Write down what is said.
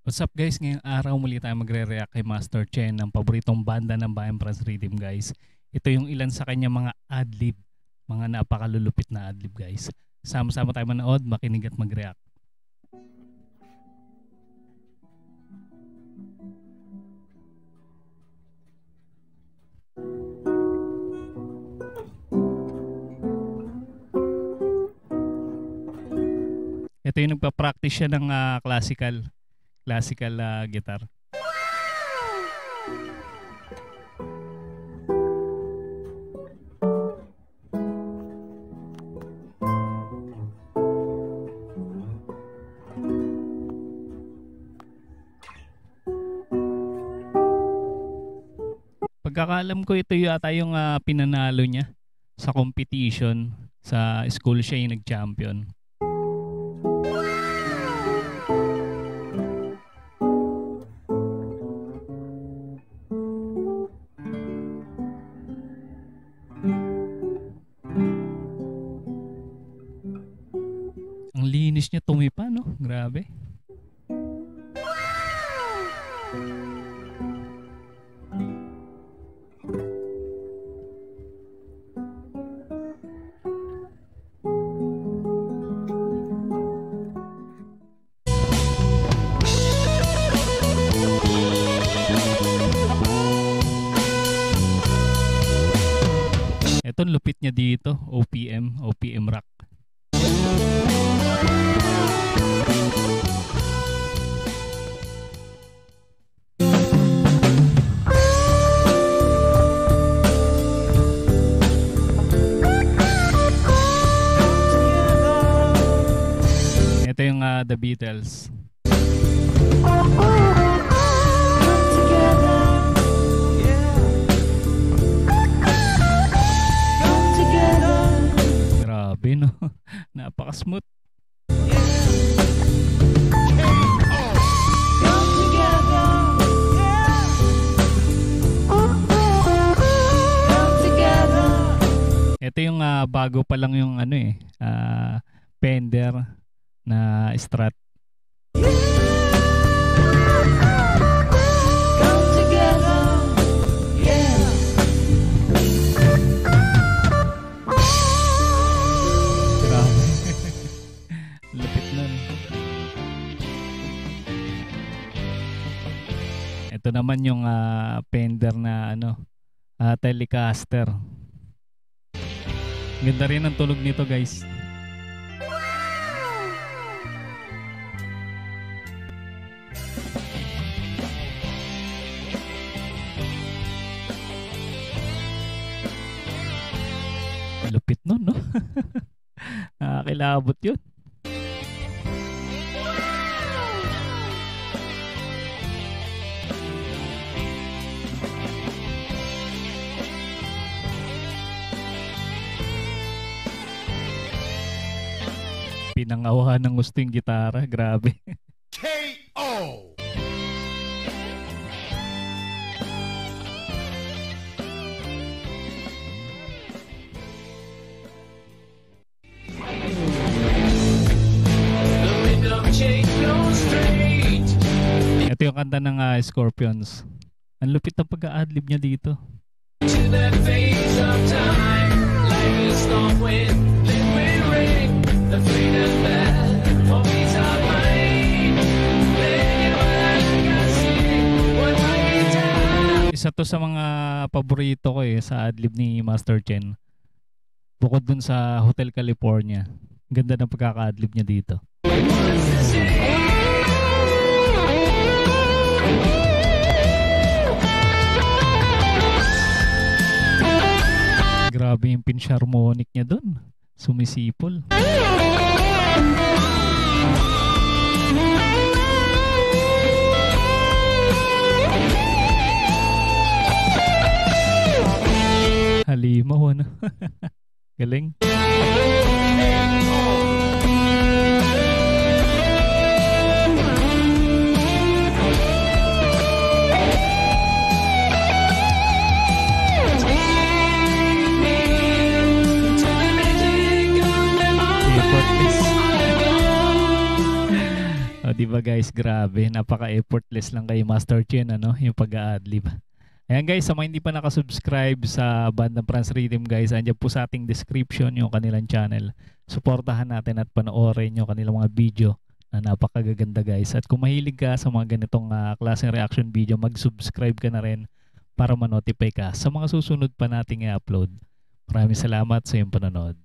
What's up guys? Ngayong araw muli tayo magre-react kay Master Chen ng paboritong banda ng Bayan Franz Rhythm guys. Ito yung ilan sa kanya mga adlib, mga napakalulupit na adlib guys. Sama-sama tayo manood, makinig at mag-react. Ito yung nagpa-practice siya ng classical guitar. Pagkakaalam ko ito yata yung pinanalo niya sa competition sa school, siya yung nag-champion. Ang linis niya tumipa, no? Grabe. Ito lupit niya dito, OPM rock. Ito yung The Beatles. Grabe, no? Napaka-smooth. Ito yung bago pa lang yung Fender na Strat. Lupit nun. Ito naman yung Fender na Telecaster. Ganda rin ang tunog nito guys. Lupit nun, no? Nakakilabot yun. Pinangawahan ng gusto yung gitara. Grabe. KO! Ito yung kanta ng Scorpions. Ang lupit ng pag-a-adlib niya dito. Isa to sa mga paborito ko sa adlib ni Master Chen. Bukod dun sa Hotel California. Ganda ng pagkaka-adlib niya dito. Grabe yung pinch harmonic niya dun. Sumisipol. Halimaw, ano? Galing. Diba? ba guys? Grabe, napaka-effortless lang kay Master Chen, ano, yung pag-a-adlib. Ayan guys, sa mga hindi pa nakasubscribe sa Bandang Franz Rhythm guys, andyan po sa ating description yung kanilang channel. Suportahan natin at panoorin yung kanilang mga video na napakagaganda guys. At kung mahilig ka sa mga ganitong klaseng reaction video, mag-subscribe ka na rin para ma-notify ka sa mga susunod pa nating i-upload. Maraming salamat sa iyong panonood.